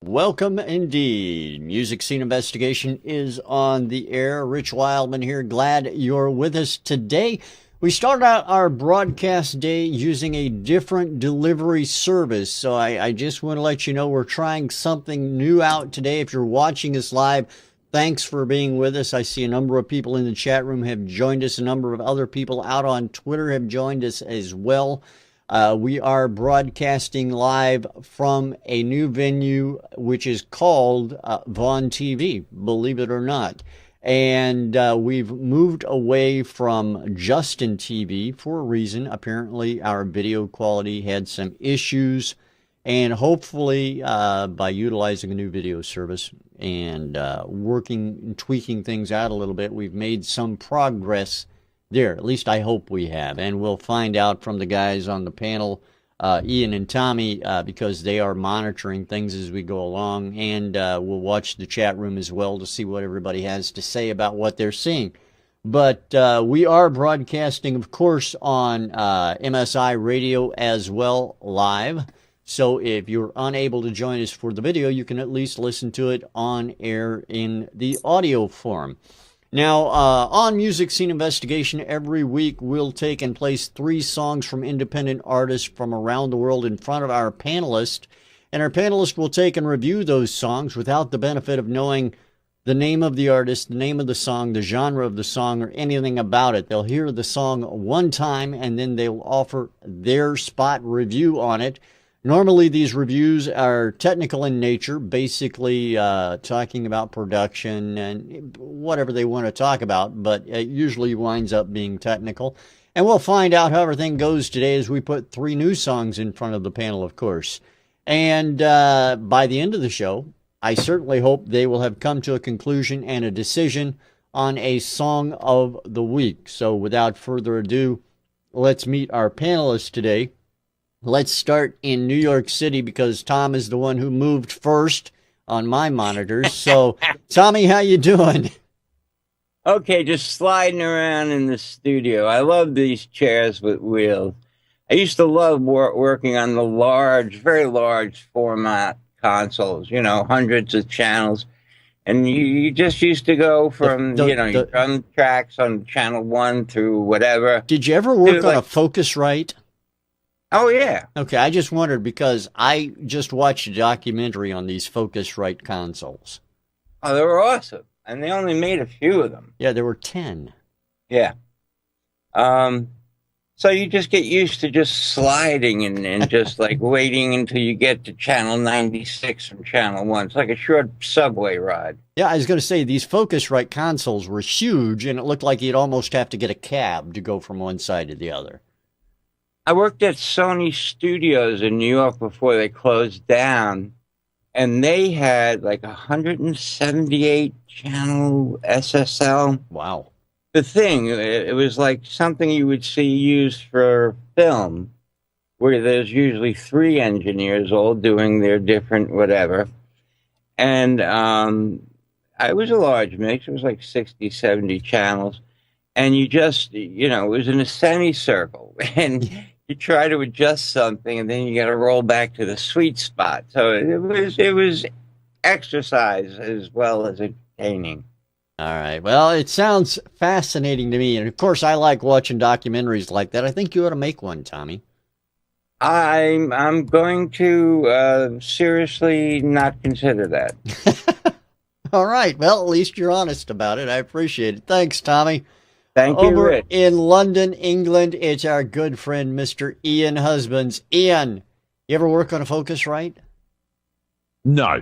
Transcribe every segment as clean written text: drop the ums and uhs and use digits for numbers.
Welcome indeed. Music Scene Investigation is on the air. Rich Wildman here. Glad you're with us today. We started out our broadcast day using a different delivery service. So I just want to let you know we're trying something new out today. If you're watching us live, thanks for being with us. I see a number of people in the chat room have joined us. A number of other people out on Twitter have joined us as well. We are broadcasting live from a new venue, which is called Vaughn TV, believe it or not. And we've moved away from Justin TV for a reason. Apparently, our video quality had some issues. And hopefully, by utilizing a new video service and working and tweaking things out a little bit, we've made some progress there. At least I hope we have. And we'll find out from the guys on the panel, Ian and Tommy, because they are monitoring things as we go along. And we'll watch the chat room as well to see what everybody has to say about what they're seeing. But we are broadcasting, of course, on MSI Radio as well, live. So if you're unable to join us for the video, you can at least listen to it on air in the audio form. Now, on Music Scene Investigation, every week we'll take and place 3 songs from independent artists from around the world in front of our panelists. And our panelists will take and review those songs without the benefit of knowing the name of the artist, the name of the song, the genre of the song, or anything about it. They'll hear the song one time, and then they'll offer their spot review on it. Normally, these reviews are technical in nature, basically talking about production and whatever they want to talk about, but it usually winds up being technical. And we'll find out how everything goes today as we put 3 new songs in front of the panel, of course. And by the end of the show, I certainly hope they will have come to a conclusion and a decision on a song of the week. So without further ado, let's meet our panelists today. Let's start in New York City because Tom is the one who moved first on my monitors. So, Tommy, how you doing? Okay, just sliding around in the studio. I love these chairs with wheels. I used to love working on the large, very large format consoles, you know, hundreds of channels. And you just used to go from, you run tracks on channel 1 through whatever. Did you ever work on a Focusrite? Oh, yeah. Okay, I just wondered because I just watched a documentary on these Focusrite consoles. Oh, they were awesome. And they only made a few of them. Yeah, there were 10. Yeah. So you just get used to just sliding and just like waiting until you get to channel 96 from channel 1. It's like a short subway ride. Yeah, I was going to say, these Focusrite consoles were huge, and it looked like you'd almost have to get a cab to go from one side to the other. I worked at Sony Studios in New York before they closed down, and they had like 178 channel SSL. Wow. The thing, it was like something you would see used for film, where there's usually 3 engineers all doing their different whatever. And it was a large mix. It was like 60, 70 channels. And you just, it was in a semicircle. And you try to adjust something, and then you got to roll back to the sweet spot. So it was exercise as well as entertaining. All right. Well, it sounds fascinating to me, and of course, I like watching documentaries like that. I think you ought to make one, Tommy. I'm going to seriously not consider that. All right. Well, at least you're honest about it. I appreciate it. Thanks, Tommy. Thank you, Over Rich. in London, England, it's our good friend, Mr. Ian Husbands. Ian, you ever work on a Focusrite? No.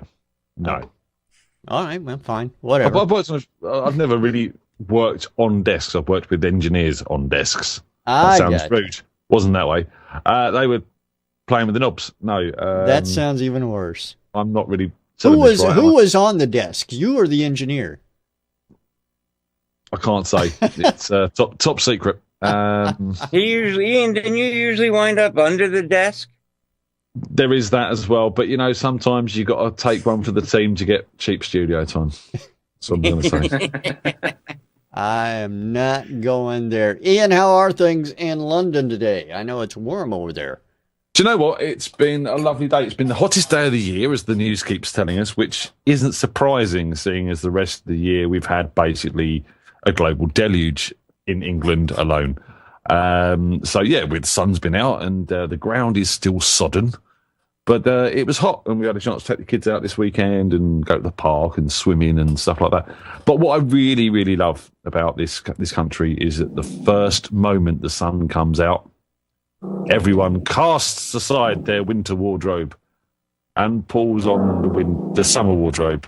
All right, well, fine, whatever. I've never really worked on desks. I've worked with engineers on desks. That sounds rude. Wasn't that way. They were playing with the knobs. No. That sounds even worse. I'm not really. Who was on the desk? You or the engineer? I can't say. It's top secret. Ian, didn't you usually wind up under the desk? There is that as well, but sometimes you got to take one for the team to get cheap studio time. That's what I'm going to say. I am not going there. Ian, how are things in London today? I know it's warm over there. Do you know what? It's been a lovely day. It's been the hottest day of the year, as the news keeps telling us, which isn't surprising, seeing as the rest of the year we've had basically a global deluge in England alone. So, yeah, the sun's been out and the ground is still sodden. But it was hot, and we had a chance to take the kids out this weekend and go to the park and swim in and stuff like that. But what I really, really love about this country is that the first moment the sun comes out, everyone casts aside their winter wardrobe and pulls on the summer wardrobe,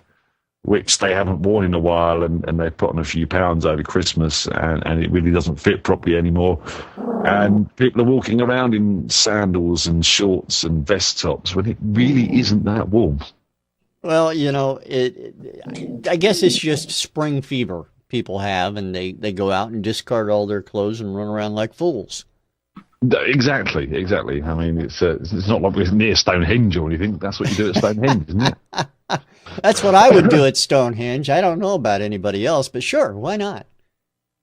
which they haven't worn in a while, and they've put on a few pounds over Christmas, and it really doesn't fit properly anymore. And people are walking around in sandals and shorts and vest tops when it really isn't that warm. Well, I guess it's just spring fever people have, and they go out and discard all their clothes and run around like fools. Exactly. I mean, it's not like we're near Stonehenge or anything. That's what you do at Stonehenge, isn't it? That's what I would do at Stonehenge. I don't know about anybody else, but sure, why not?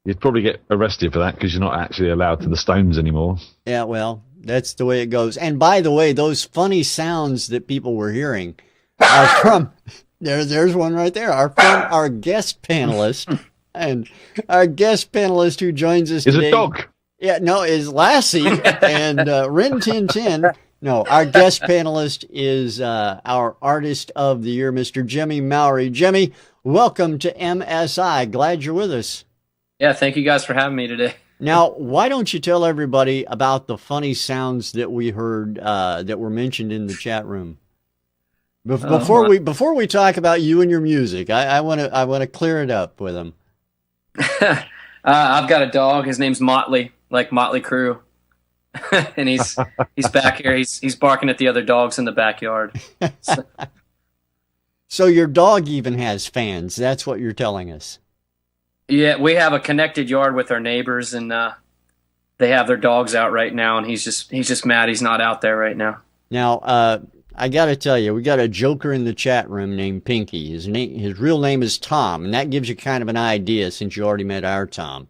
You'd probably get arrested for that because you're not actually allowed to the stones anymore. Yeah, well, that's the way it goes. And by the way, those funny sounds that people were hearing are from, there's one right there, are from our guest panelist. And our guest panelist who joins us today. Is a dog. Yeah, no, is Lassie and Rin Tin Tin. No, our guest panelist is our artist of the year, Mr. Jimmy Mowery. Jimmy, welcome to MSI. Glad you're with us. Yeah, thank you guys for having me today. Now, why don't you tell everybody about the funny sounds that we heard that were mentioned in the chat room? Before we talk about you and your music, I want to clear it up with them. I've got a dog. His name's Motley, like Motley Crue. And he's back here. He's barking at the other dogs in the backyard. So your dog even has fans. That's what you're telling us. Yeah, we have a connected yard with our neighbors, and they have their dogs out right now. And he's just mad he's not out there right now. Now, I got to tell you, we got a joker in the chat room named Pinky. His real name is Tom, and that gives you kind of an idea since you already met our Tom.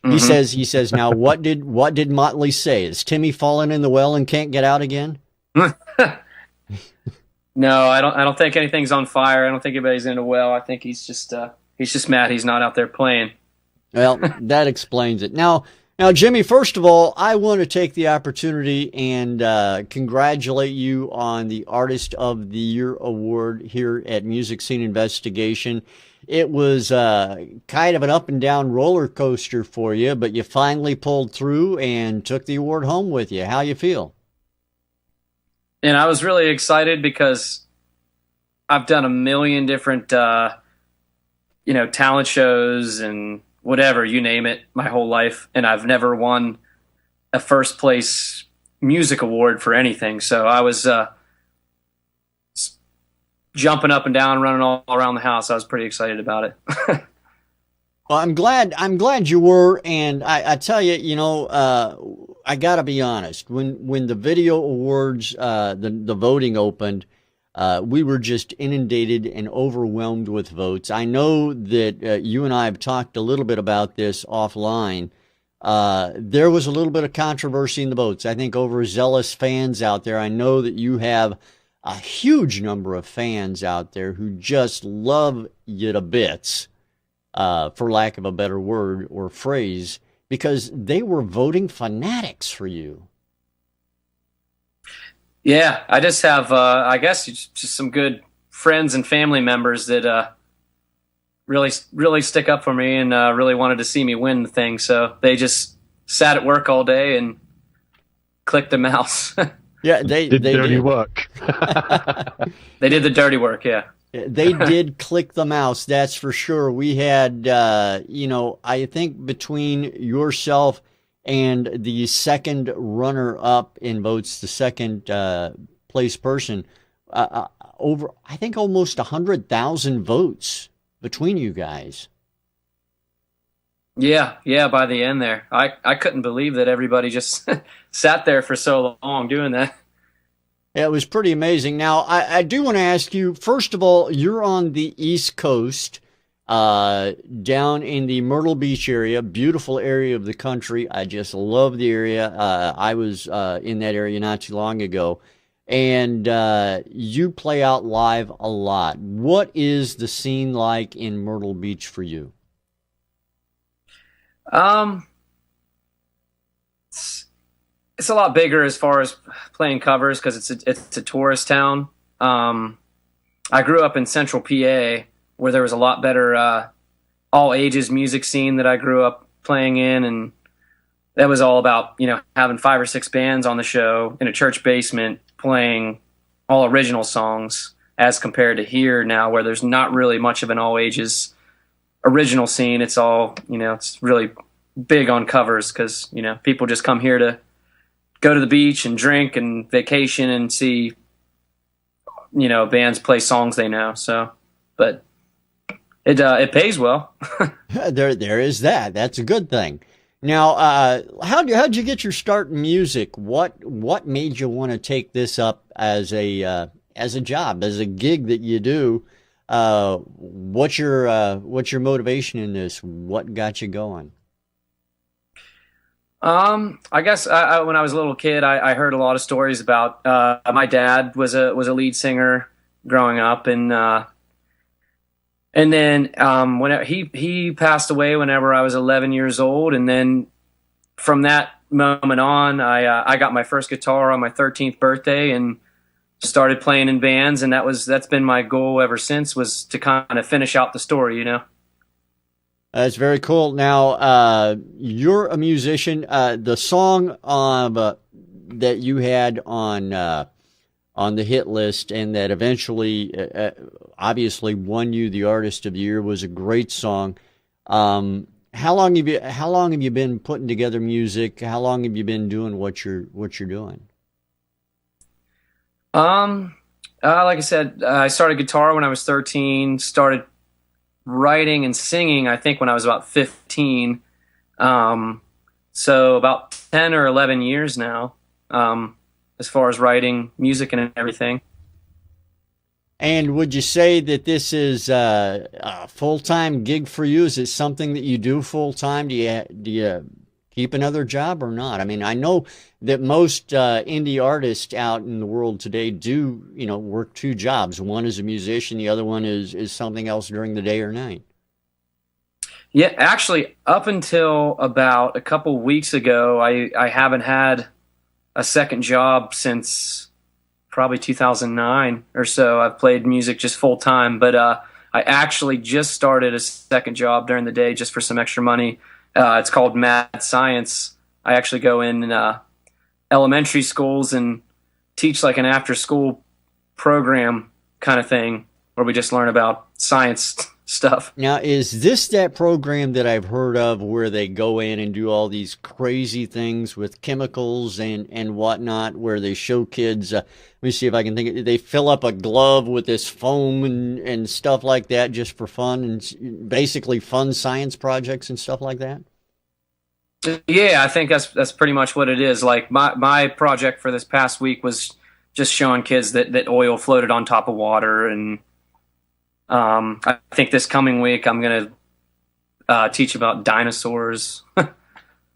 Mm-hmm. He says, now what did Motley say? Is Timmy fallen in the well and can't get out again? No, I don't think anything's on fire. I don't think anybody's in a well. I think he's just mad he's not out there playing. Well, that explains it. Now, Jimmy, first of all, I want to take the opportunity and congratulate you on the Artist of the Year award here at Music Scene Investigation. It was kind of an up and down roller coaster for you, but you finally pulled through and took the award home with you. How you feel? And I was really excited because I've done a million different, talent shows and whatever, you name it, my whole life. And I've never won a first place music award for anything. So I was jumping up and down, running all around the house. I was pretty excited about it. Well, I'm glad you were. And I tell you, I got to be honest. When the video awards, the voting opened, we were just inundated and overwhelmed with votes. I know that you and I have talked a little bit about this offline. There was a little bit of controversy in the votes. I think overzealous fans out there. I know that you have a huge number of fans out there who just love you to bits, for lack of a better word or phrase, because they were voting fanatics for you. Yeah, I just have, I guess, just some good friends and family members that really stick up for me and really wanted to see me win the thing. So they just sat at work all day and clicked the mouse. Yeah, they did dirty work. They did the dirty work, yeah. They did click the mouse, that's for sure. We had, I think between yourself and the second runner-up in votes, the second place person, over, I think, almost 100,000 votes between you guys. Yeah, by the end there. I couldn't believe that everybody just sat there for so long doing that. Yeah, it was pretty amazing. Now, I do want to ask you, first of all, you're on the East Coast. down in the Myrtle Beach area, beautiful area of the country. I just love the area. I was in that area not too long ago, and you play out live a lot. What is the scene like in Myrtle Beach for you? It's a lot bigger as far as playing covers because it's a tourist town. I grew up in Central PA, where there was a lot better all ages music scene that I grew up playing in, and that was all about, you know, having 5 or 6 bands on the show in a church basement playing all original songs, as compared to here now, where there's not really much of an all ages original scene. It's all, you know, it's really big on covers because, you know, people just come here to go to the beach and drink and vacation and see, you know, bands play songs they know. So, but it pays well. There is that. That's a good thing. Now, how'd you get your start in music? What made you want to take this up as a job, as a gig that you do? What's your motivation in this? What got you going? I guess when I was a little kid, I heard a lot of stories about my dad was a lead singer growing up, and then when he passed away whenever I was 11 years old, and then from that moment on, I got my first guitar on my 13th birthday and started playing in bands, and that's been my goal ever since, was to kind of finish out the story, you know. That's very cool. Now, you're a musician. The song that you had on the hit list and that eventually, obviously, won you the Artist of the Year was a great song. How long have you been putting together music? How long have you been doing what you're doing? Like I said, I started guitar when I was 13. Started writing and singing, I think, when I was about 15. So about 10 or 11 years now, as far as writing music and everything. And would you say that this is a full-time gig for you? Is it something that you do full-time? Do you keep another job or not? I mean, I know that most indie artists out in the world today do, you know, work 2 jobs. One is a musician, the other one is something else during the day or night. Yeah, actually, up until about a couple weeks ago, I haven't had a second job since probably 2009 or so. I've played music just full time, but I actually just started a second job during the day just for some extra money. It's called Mad Science. I actually go in elementary schools and teach like an after-school program kind of thing where we just learn about science stuff. Now, is this that program that I've heard of where they go in and do all these crazy things with chemicals and whatnot, where they show kids, let me see if I can think, they fill up a glove with this foam and stuff like that just for fun, and basically fun science projects and stuff like that? Yeah, I think that's pretty much what it is. Like my project for this past week was just showing kids that oil floated on top of water, and I think this coming week I'm going to teach about dinosaurs.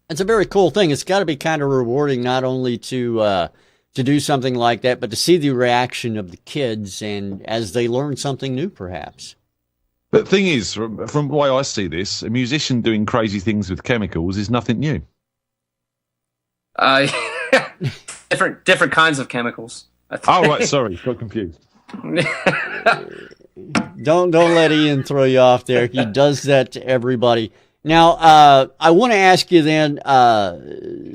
It's a very cool thing. It's got to be kind of rewarding, not only to do something like that, but to see the reaction of the kids and as they learn something new, perhaps. But the thing is, from the way I see this, a musician doing crazy things with chemicals is nothing new. Different kinds of chemicals. Oh, right. Sorry. Got confused. Don't let Ian throw you off there. He does that to everybody. Now, I want to ask you then,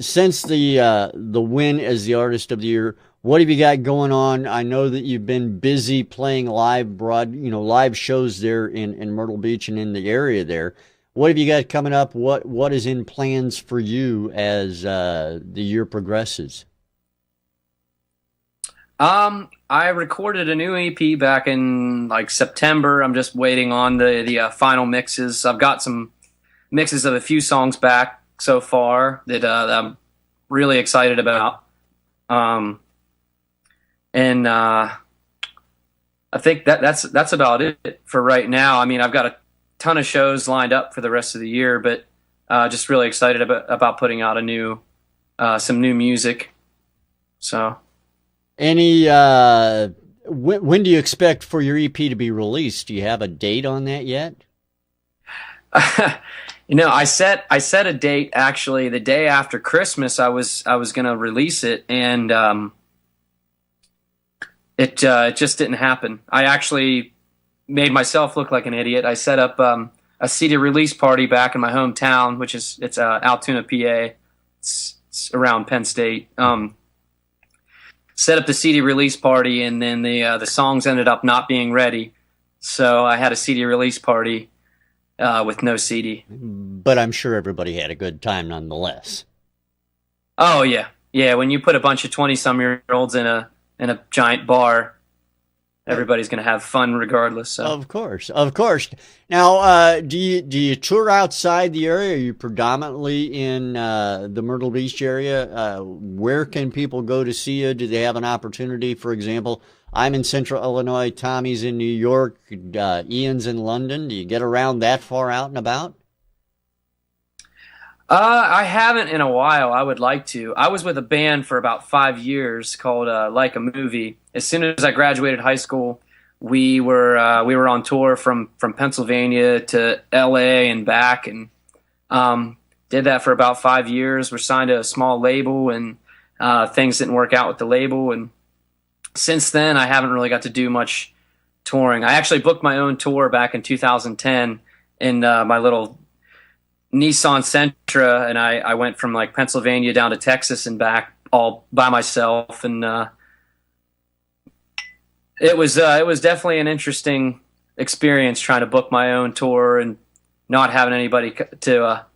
since the win as the Artist of the Year, what have you got going on? I know that you've been busy playing live shows there in Myrtle Beach and in the area there. What have you got coming up? What is in plans for you as the year progresses? I recorded a new EP back in like September. I'm just waiting on the final mixes. I've got some mixes of a few songs back so far that I'm really excited about. And I think that's about it for right now. I mean, I've got ton of shows lined up for the rest of the year, but just really excited about putting out some new music. So, any when do you expect for your EP to be released? Do you have a date on that yet? I set a date actually the day after Christmas. I was going to release it, and it just didn't happen. I actually made myself look like an idiot. I set up a CD release party back in my hometown, which is Altoona, PA. It's around Penn State. Set up the CD release party, and then the songs ended up not being ready. So I had a CD release party with no CD. But I'm sure everybody had a good time nonetheless. Oh yeah, yeah. When you put a bunch of 20-some-year-olds in a giant bar, everybody's going to have fun regardless. So. Of course. Now, do you tour outside the area? Are you predominantly in the Myrtle Beach area? Where can people go to see you? Do they have an opportunity? For example, I'm in Central Illinois. Tommy's in New York. Ian's in London. Do you get around that far out and about? I haven't in a while. I would like to. I was with a band for about 5 years called Like a Movie. As soon as I graduated high school, we were on tour from Pennsylvania to LA and back, and did that for about 5 years. We're signed to a small label, and things didn't work out with the label. And since then, I haven't really got to do much touring. I actually booked my own tour back in 2010 in my little Nissan Sentra, and I went from like Pennsylvania down to Texas and back all by myself, and it was definitely an interesting experience trying to book my own tour and not having anybody to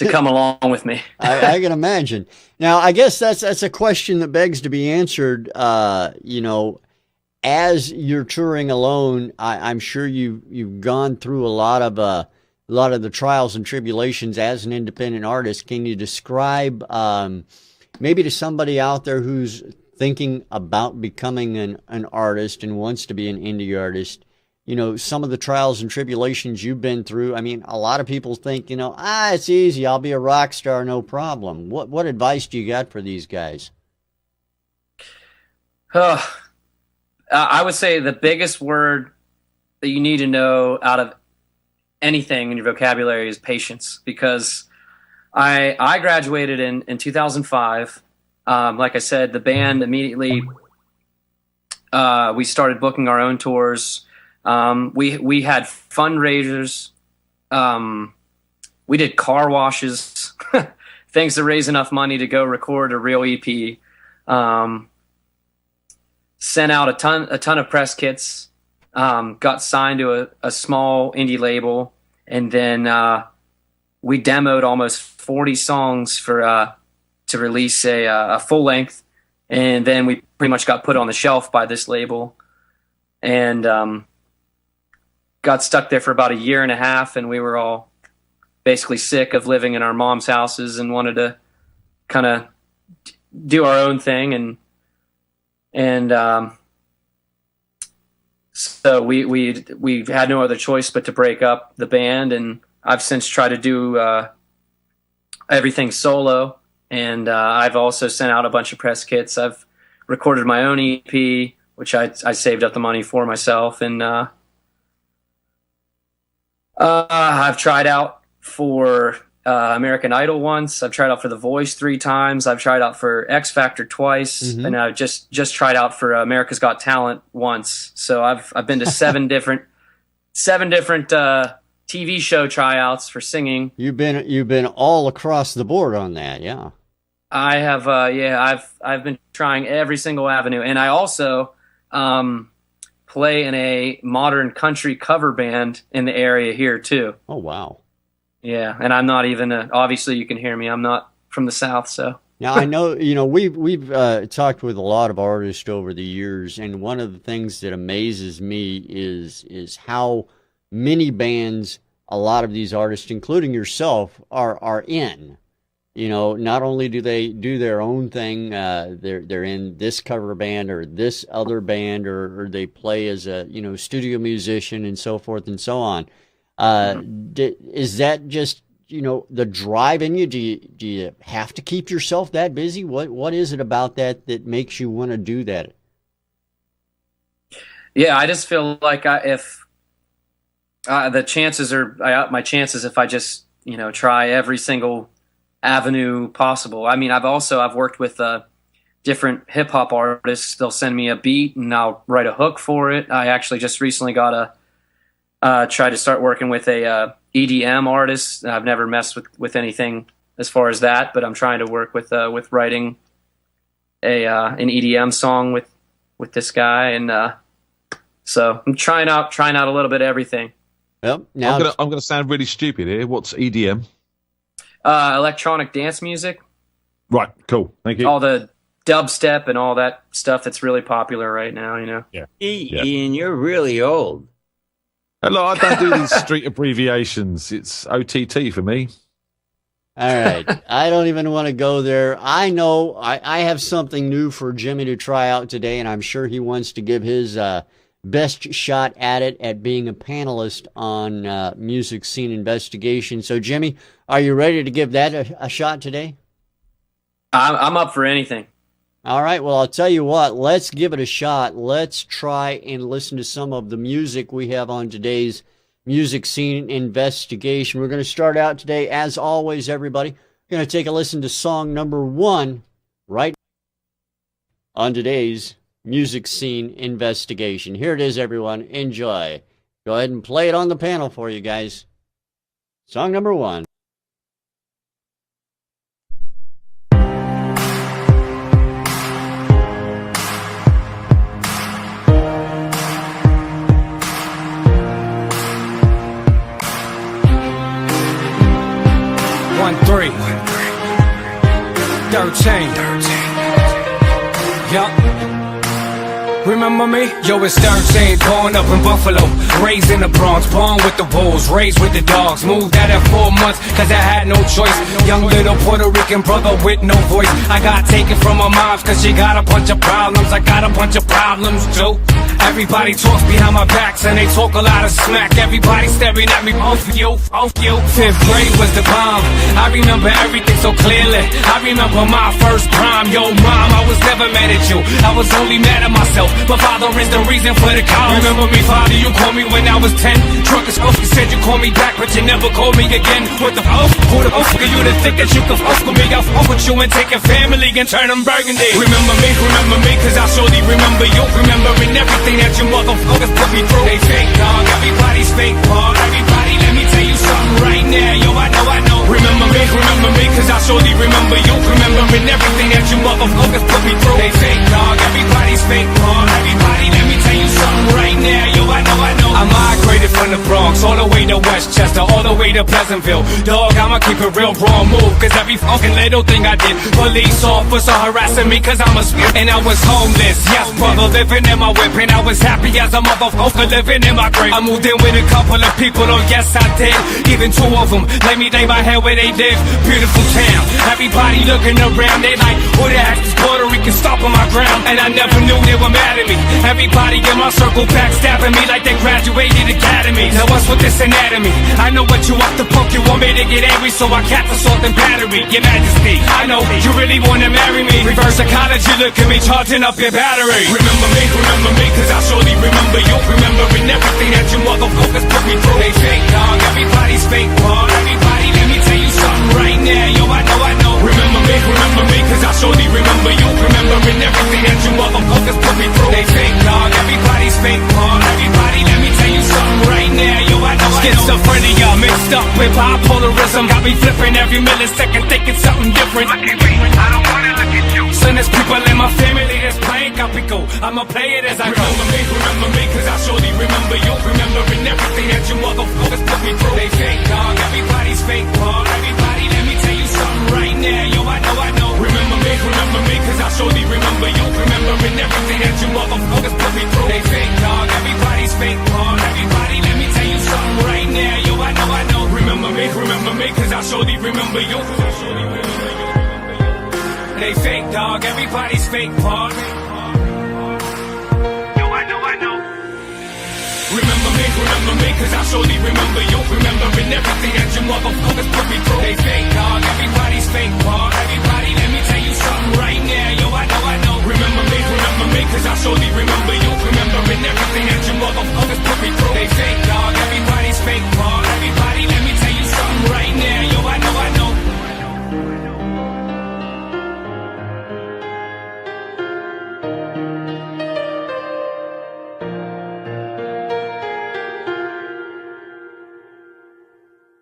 come along with me. I can imagine. Now, I guess that's a question that begs to be answered. As you're touring alone, I'm sure you've gone through a lot of the trials and tribulations as an independent artist. Can you describe, maybe to somebody out there who's thinking about becoming an artist and wants to be an indie artist, some of the trials and tribulations you've been through? I mean, a lot of people think, it's easy. I'll be a rock star, no problem. What advice do you got for these guys? I would say the biggest word that you need to know out of anything in your vocabulary is patience, because I graduated in 2005. Like I said, the band immediately, we started booking our own tours. We had fundraisers. We did car washes, things to raise enough money to go record a real EP. Sent out a ton of press kits. Got signed to a small indie label, and then we demoed almost 40 songs to release a full length, and then we pretty much got put on the shelf by this label, and got stuck there for about a year and a half, and we were all basically sick of living in our mom's houses and wanted to kind of do our own thing, and so we had no other choice but to break up the band, and I've since tried to do everything solo, and I've also sent out a bunch of press kits. I've recorded my own EP, which I saved up the money for myself, and I've tried out for American Idol once. I've tried out for The Voice 3 times. I've tried out for X Factor twice, Mm-hmm. and I've just tried out for America's Got Talent once. So I've been to seven different TV show tryouts for singing. You've been all across the board on that, yeah. I have, I've been trying every single avenue, and I also play in a modern country cover band in the area here too. Oh wow. Yeah, and I'm not even obviously you can hear me. I'm not from the South, so. Now I know, we've talked with a lot of artists over the years, and one of the things that amazes me is how many bands a lot of these artists, including yourself, are in. you know, not only do they do their own thing, they're in this cover band or this other band, or they play as a, you know, studio musician and so forth and so on. Is that just, you know, the drive in you? Do you have to keep yourself that busy? What is it about that makes you want to do that? Yeah, I just feel like if the chances are, I up my chances if I just, you know, try every single avenue possible. I mean, I've worked with different hip hop artists. They'll send me a beat and I'll write a hook for it. I actually just recently got try to start working with a EDM artist. I've never messed with anything as far as that, but I'm trying to work with writing an EDM song with this guy, and so I'm trying out a little bit of everything. Yep. Now I'm gonna sound really stupid here. What's EDM? Electronic dance music. Right. Cool. Thank you. All the dubstep and all that stuff that's really popular right now. You know. Yeah. Ian, you're really old. Hello, I don't do these street abbreviations. It's OTT for me. All right. I don't even want to go there. I know I have something new for Jimmy to try out today, and I'm sure he wants to give his best shot at it, at being a panelist on Music Scene Investigation. So, Jimmy, are you ready to give that a shot today? I'm up for anything. All right. Well, I'll tell you what. Let's give it a shot. Let's try and listen to some of the music we have on today's Music Scene Investigation. We're going to start out today, as always, everybody. We're going to take a listen to song number 1 right on today's Music Scene Investigation. Here it is, everyone. Enjoy. Go ahead and play it on the panel for you guys. Song number 1. Three. 13. Yup. Remember me? Yo, it's 13, growing up in Buffalo, raised in the Bronx, born with the Wolves, raised with the Dogs, moved out at 4 months, cause I had no choice, young little Puerto Rican brother with no voice, I got taken from my mom's cause she got a bunch of problems, I got a bunch of problems too. Everybody talks behind my backs and they talk a lot of smack. Everybody staring at me, off you. 5th grade was the bomb. I remember everything so clearly. I remember my first prime. Yo, mom, I was never mad at you. I was only mad at myself. My father is the reason for the cause. Remember me, father, you called me when I was 10. Drunk as fuck, you said you called me back, but you never called me again. What the fuck? Who the fuck are you to think that you can fuck with me? I fuck with you and take a family and turn them burgundy. Remember me, cause I surely remember you. Remembering everything that you motherfuckers put me through. They fake, dog, everybody's fake, Paul. Everybody, let me tell you something right now. Yo, I know. Remember me, cause I surely remember you. Remembering everything that you motherfuckers put me through. They fake, dog, everybody's fake, Paul. Everybody, let me tell you something right now. Yo, I know. I migrated from the Bronx all the way to Westchester, all the way to Pleasantville. Dog, I'ma keep it real, wrong move, cause every fucking little thing I did, police officer harassing me cause I'm a spirit. And I was homeless, yes brother, living in my whip. And I was happy as a motherfucker living in my grave. I moved in with a couple of people, oh yes I did. Even 2 of them let me lay my head where they live. Beautiful town, everybody looking around. They like, who the heck is Puerto Rican stomping my ground? And I never knew they were mad at me. Everybody in my circle backstabbing me like they graduated academies. Now what's with this anatomy? I know what you want to poke, you want me to get angry, so I catch assault and battery. Your Majesty, I know you really wanna marry me. Reverse psychology, look at me charging up your battery. Remember me, cause I surely remember you. Remembering everything that you motherfuckers put me through. They fake, dog, everybody's fake, Paul. Everybody, let me tell you something right now. Yo, I know. Remember me, cause I surely remember you. Remembering everything that you motherfuckers put me through. They fake, dog, everybody's fake, Paul. Everybody, let me tell you something right now. Yo, I know. Schizophrenia mixed up with bipolarism got me flipping every millisecond, thinking something different. Look at me, I don't wanna look at you. Son, there's people in my family that's playing Capico. I'ma play it as I go. Remember me, cause I surely remember you. Remembering everything that you motherfuckers put me through. They fake, dog, everybody's fake, Paul. Everybody, let me tell you something right now. Yo, I know. Remember me, cause I surely remember you. Remembering everything that you motherfuckers put me through. They fake, dog, everybody's fake, Paul. Everybody, let me tell you something right now. Yo, I know. Remember me, cause I surely remember you. fake part. I know. Remember me, cause I surely remember you. Remembering everything that you motherfuckers put me through. They fake, dog, everybody's fake part. Everybody, let me tell you something right now. Yo, I know. Remember me, cause I surely remember you. Remembering everything that you motherfuckers put me through. They fake, dog, everybody's fake part. Everybody, let me tell you something right now. Yo, I know.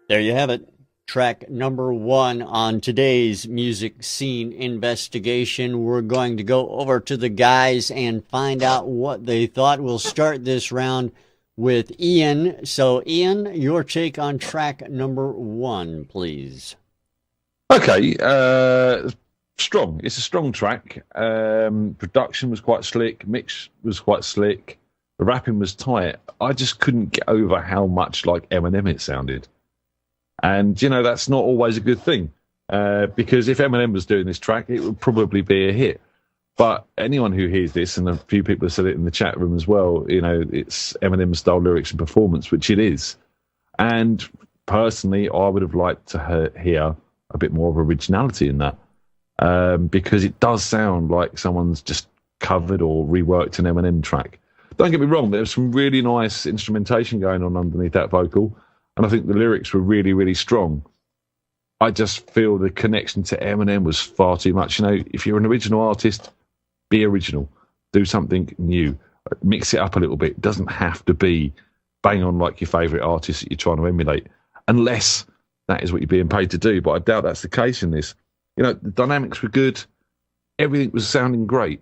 There you have it. Track number 1 on today's music scene investigation. We're going to go over to the guys and find out what they thought. We'll start this round with Ian. So, Ian, your take on track number 1, please. Okay, strong. It's a strong track. Production was quite slick. Mix was quite slick. The rapping was tight. I just couldn't get over how much like Eminem it sounded. And, you know, that's not always a good thing, because if Eminem was doing this track, it would probably be a hit. But anyone who hears this, and a few people have said it in the chat room as well, you know, it's Eminem-style lyrics and performance, which it is. And personally, I would have liked to hear a bit more of originality in that, because it does sound like someone's just covered or reworked an Eminem track. Don't get me wrong, there's some really nice instrumentation going on underneath that vocal. And I think the lyrics were really, really strong. I just feel the connection to Eminem was far too much. You know, if you're an original artist, be original. Do something new. Mix it up a little bit. It doesn't have to be bang on like your favourite artist that you're trying to emulate, unless that is what you're being paid to do. But I doubt that's the case in this. You know, the dynamics were good. Everything was sounding great,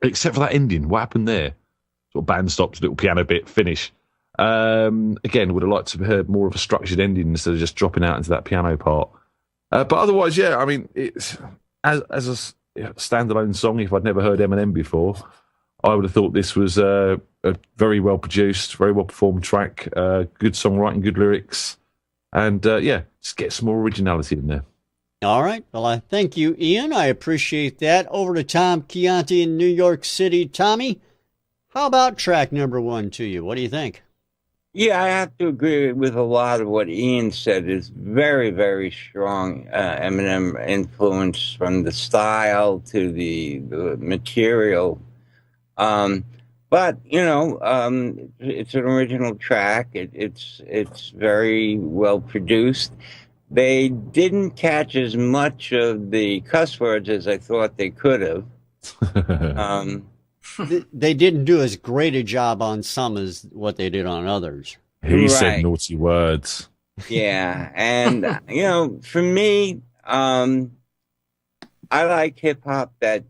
except for that ending. What happened there? Sort of band stops, little piano bit, finish. Again, would have liked to have heard more of a structured ending instead of just dropping out into that piano part. But otherwise, yeah, I mean, it's as a standalone song. If I'd never heard Eminem before, I would have thought this was a very well produced, very well performed track. Good songwriting, good lyrics, and yeah, just get some more originality in there. All right. Well, I thank you, Ian. I appreciate that. Over to Tom Chianti in New York City. Tommy, how about track number 1 to you? What do you think? Yeah, I have to agree with a lot of what Ian said. Is very, very strong Eminem influence from the style to the material. But, you know, it's an original track. It's very well produced. They didn't catch as much of the cuss words as I thought they could have. They didn't do as great a job on some as what they did on others. He said naughty words. Yeah, and you know, for me, I like hip hop that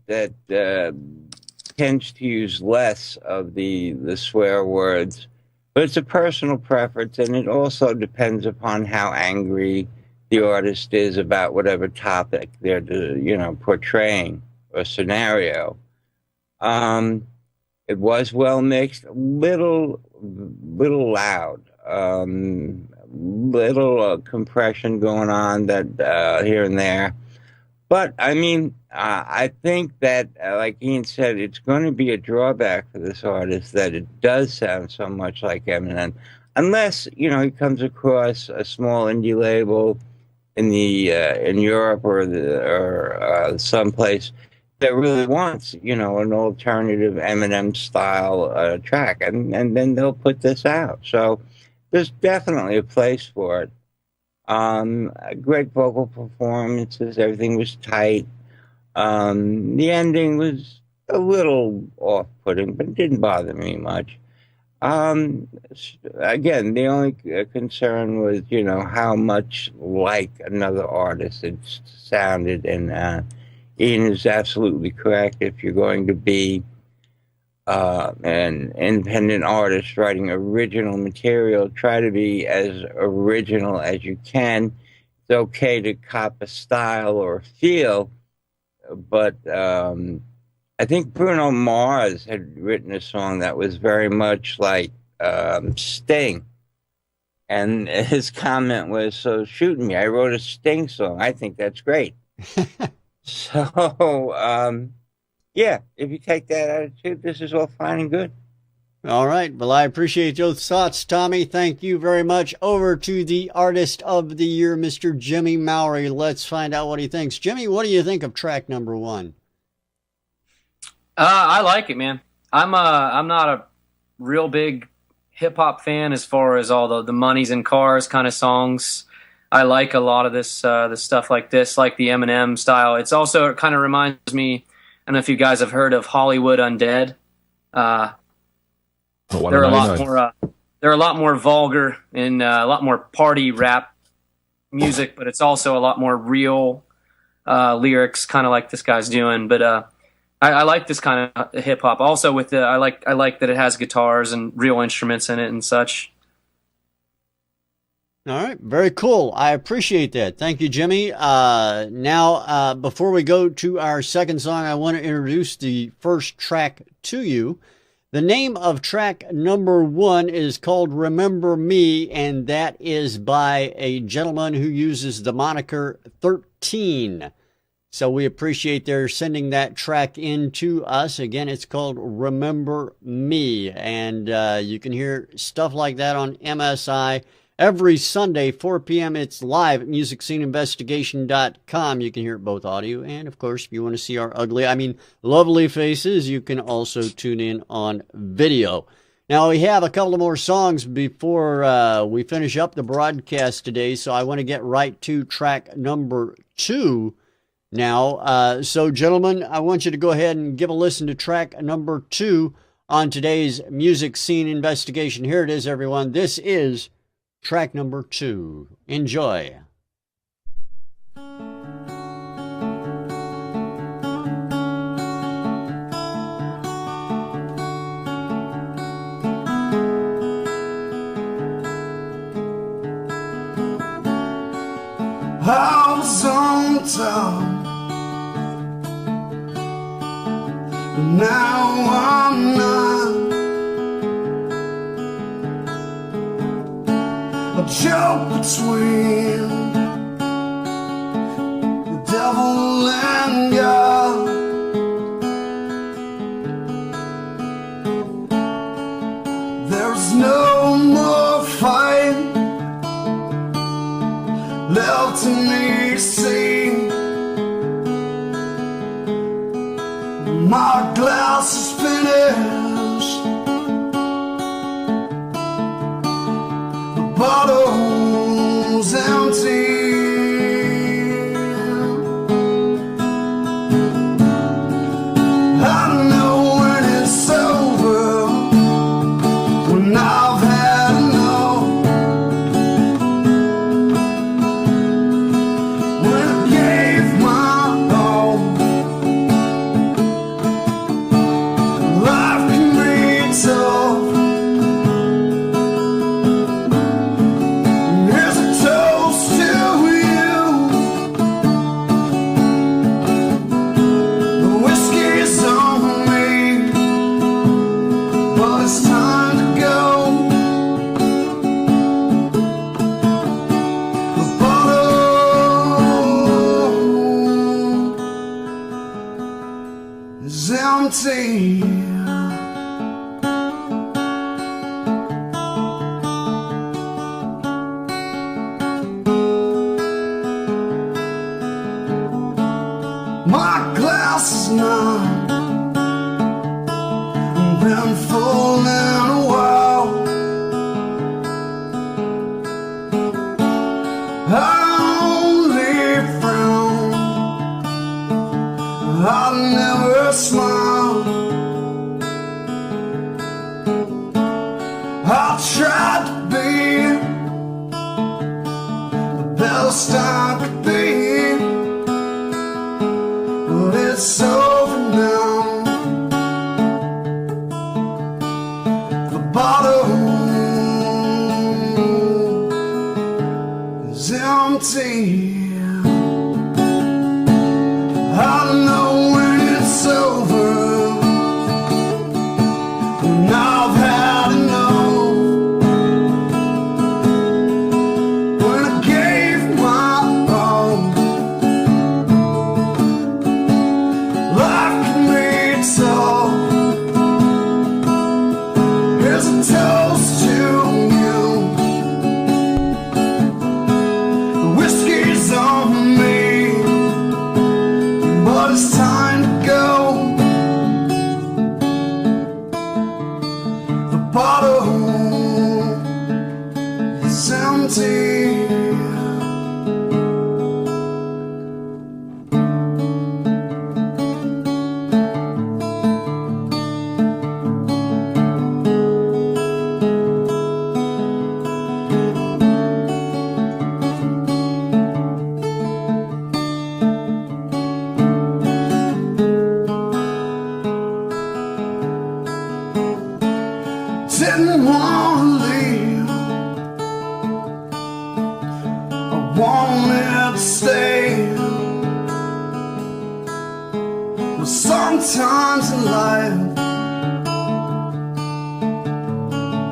tends to use less of the swear words, but it's a personal preference, and it also depends upon how angry the artist is about whatever topic they're portraying or scenario. It was well mixed, little loud, little compression going on that here and there. But I mean, I think that, like Ian said, it's going to be a drawback for this artist that it does sound so much like Eminem, unless he comes across a small indie label in Europe or someplace that really wants, an alternative Eminem style track, and then they'll put this out. So there's definitely a place for it. Great vocal performances. Everything was tight. The ending was a little off-putting, but it didn't bother me much. Again, the only concern was, how much like another artist it sounded, and Ian is absolutely correct. If you're going to be an independent artist writing original material, try to be as original as you can. It's okay to cop a style or a feel, but I think Bruno Mars had written a song that was very much like Sting. And his comment was, "So shoot me, I wrote a Sting song. I think that's great." So, yeah, if you take that attitude, this is all fine and good. All right. Well, I appreciate those thoughts, Tommy. Thank you very much. Over to the Artist of the Year, Mr. Jimmy Mowery. Let's find out what he thinks. Jimmy, what do you think of track number 1? I like it, man. I'm not a real big hip hop fan as far as all the Money's in Cars kind of songs. I like a lot of this stuff like this, like the Eminem style. It kind of reminds me. I don't know if you guys have heard of Hollywood Undead. They're a lot more vulgar and a lot more party rap music, but it's also a lot more real lyrics, kind of like this guy's doing. But I like this kind of hip hop. Also, with I like that it has guitars and real instruments in it and such. All right, very cool. I appreciate that. Thank you, Jimmy. Now, before we go to our second song, I want to introduce the first track to you. The name of track number 1 is called Remember Me, and that is by a gentleman who uses the moniker 13. So we appreciate their sending that track in to us. Again, it's called Remember Me, and you can hear stuff like that on MSI every Sunday, 4 p.m. It's live at musicsceneinvestigation.com. You can hear it both audio, and of course, if you want to see our lovely faces, you can also tune in on video. Now, we have a couple of more songs before we finish up the broadcast today, so I want to get right to track number 2 now. So, gentlemen, I want you to go ahead and give a listen to track number 2 on today's Music Scene Investigation. Here it is, everyone. This is track number 2. Enjoy. I was on top, but now I'm not. A joke between the devil and God. There's no more fight left in me to see. My glass is finished, the bottle's empty. I know when it's over, when I've had enough. When I gave my all, life can be tough. Here's a toast to you. The whiskey's on me, but it's time to go. The bottle is empty. My glass is not been full in a while. I only frown, I never smile. I tried to be the best I could be, but it's over now. The bottle is empty. I know when it's over, when I've had enough. When I gave my all, life can be bottle is empty. Didn't want to leave, I wanted to stay. But sometimes in life,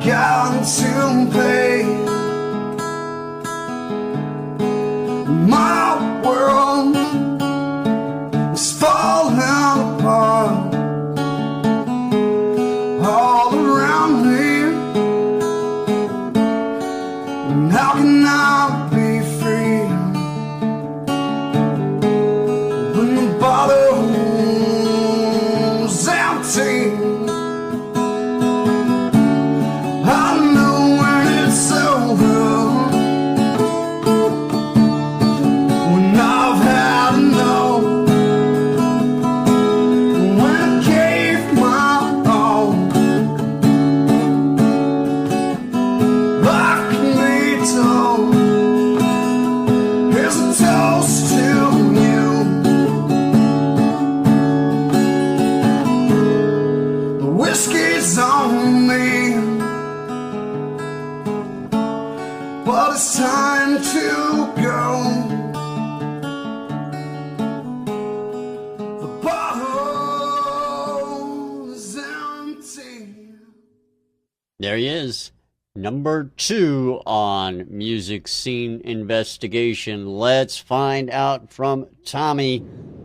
got to pay. My world was falling apart all around me. And how can I be free when the bottle's empty? I know when it's over, when I've had enough, when I gave my all. I can be told, here's a toast to you. The whiskey's on me, but it's time to go. The bottle is empty. There he is. Number 2 on Music Scene Investigation. Let's find out from Tommy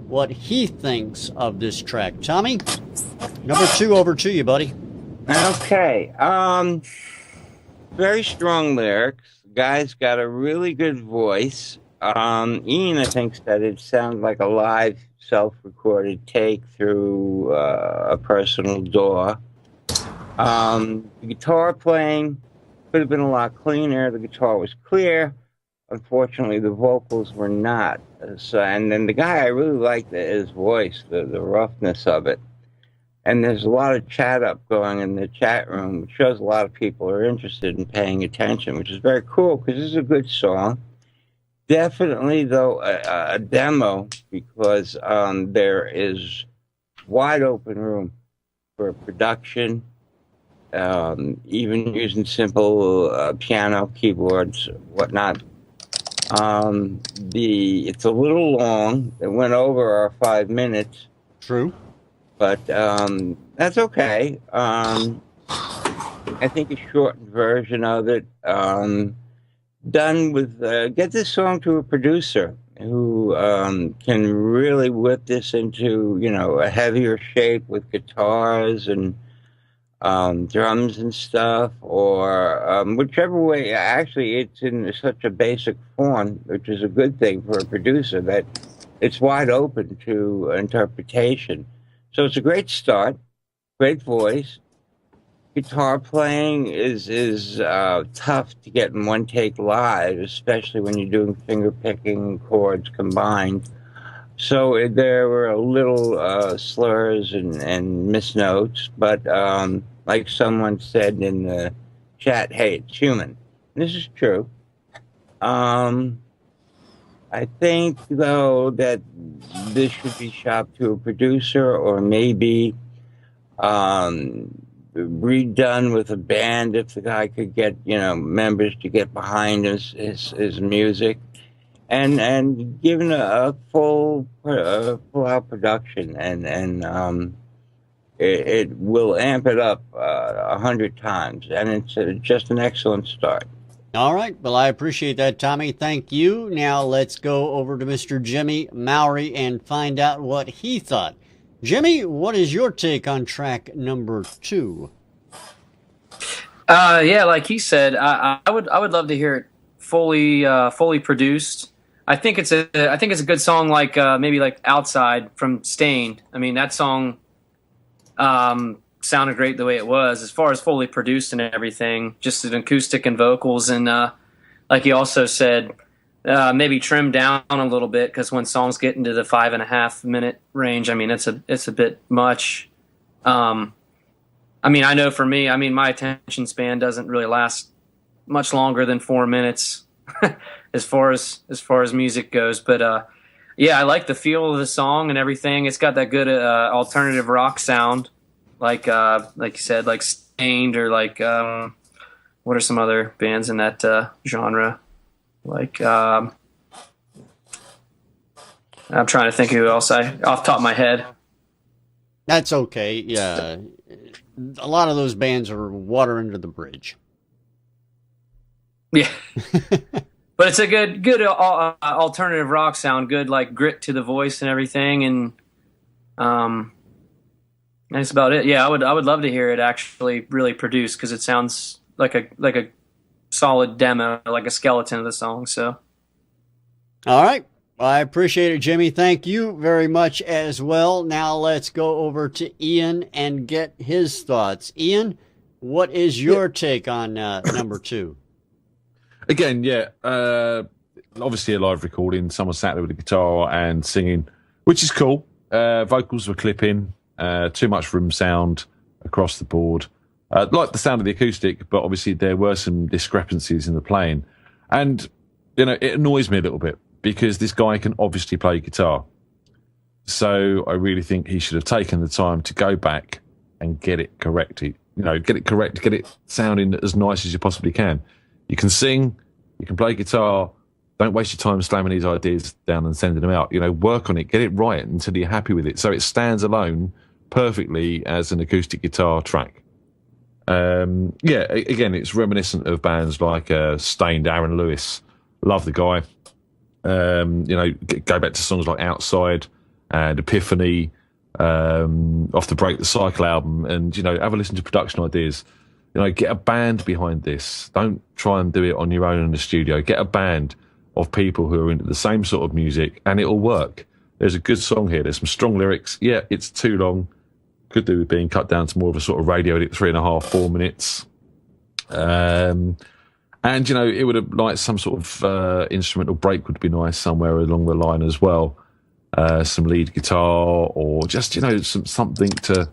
what he thinks of this track. Tommy, number 2, over to you, buddy. Okay. Very strong lyrics. Guy's got a really good voice. Ian, I think, said it sounded like a live self-recorded take through a personal DAW. The guitar playing could have been a lot cleaner. The guitar was clear. Unfortunately, the vocals were not. So, and then the guy, I really liked his voice, the roughness of it. And there's a lot of chat up going in the chat room, which shows a lot of people are interested in paying attention, which is very cool because this is a good song. Definitely, though, a demo because there is wide open room for production. Even using simple piano, keyboards, whatnot. It's a little long. It went over our 5 minutes. True. But that's okay. I think a shortened version of it, done with, get this song to a producer who can really whip this into, a heavier shape with guitars and drums and stuff, or whichever way. Actually, it's in such a basic form, which is a good thing for a producer, that it's wide open to interpretation. So it's a great start, great voice. Guitar playing is tough to get in one take live, especially when you're doing finger picking chords combined. So there were a little slurs and misnotes, but like someone said in the chat, hey, it's human. This is true. I think, though, that this should be shopped to a producer or maybe redone with a band if the guy could get, members to get behind his music. And given a full out production, and it will amp it up 100 times, and it's just an excellent start. All right. Well, I appreciate that, Tommy. Thank you. Now let's go over to Mr. Jimmy Mowery and find out what he thought. Jimmy, what is your take on track number 2? Yeah, like he said, I would love to hear it fully produced. I think it's a good song, like maybe like Outside from Stained. I mean, that song sounded great the way it was. As far as fully produced and everything, just an acoustic and vocals, and like he also said, maybe trim down a little bit, because when songs get into the 5.5 minute range, I mean, it's a bit much. I mean, I know for me, I mean, my attention span doesn't really last much longer than 4 minutes as far as music goes. But yeah, I like the feel of the song and everything. It's got that good alternative rock sound, like you said, like Stained, or like what are some other bands in that genre? Like I'm trying to think of who else off the top of my head. That's okay. Yeah, a lot of those bands are water under the bridge. Yeah, but it's a good alternative rock sound. Good, like, grit to the voice and everything, and that's about it. Yeah, I would love to hear it actually really produced, because it sounds like a solid demo, like a skeleton of the song. So, all right. Well, I appreciate it, Jimmy. Thank you very much as well. Now let's go over to Ian and get his thoughts. Ian, what is your take on number 2? Again, yeah, obviously a live recording. Someone sat there with a guitar and singing, which is cool. Vocals were clipping, too much room sound across the board. Like the sound of the acoustic, but obviously there were some discrepancies in the playing. And, you know, it annoys me a little bit, because this guy can obviously play guitar. So I really think he should have taken the time to go back and get it corrected. You know, get it sounding as nice as you possibly can. You can sing, you can play guitar. Don't waste your time slamming these ideas down and sending them out. You know, work on it, get it right until you're happy with it, so it stands alone perfectly as an acoustic guitar track. Yeah, again, it's reminiscent of bands like Stained, Aaron Lewis. Love the guy. You know, go back to songs like Outside and Epiphany, off the Break the Cycle album, and, you know, have a listen to production ideas. You know, get a band behind this. Don't try and do it on your own in the studio. Get a band of people who are into the same sort of music, and it'll work. There's a good song here. There's some strong lyrics. Yeah, it's too long. Could do with being cut down to more of a sort of radio edit, 3.5, 4 minutes. And, you know, it would have liked some sort of instrumental break would be nice somewhere along the line as well. Some lead guitar, or just, you know, something to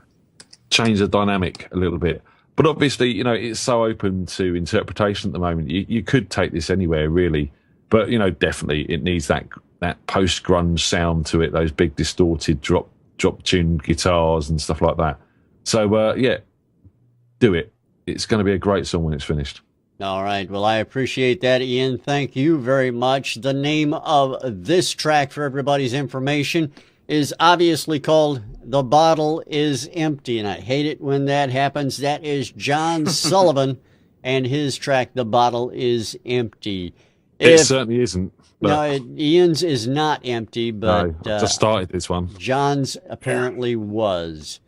change the dynamic a little bit. But obviously, you know, it's so open to interpretation at the moment. You could take this anywhere, really. But, you know, definitely it needs that post-grunge sound to it, those big distorted drop-tuned guitars and stuff like that. So, yeah, do it. It's going to be a great song when it's finished. All right. Well, I appreciate that, Ian. Thank you very much. The name of this track, for everybody's information, is obviously called The Bottle is Empty, and I hate it when that happens. That is John Sullivan and his track, The Bottle is Empty. It certainly isn't. No, Ian's is not empty, but no, just started this one. John's apparently was.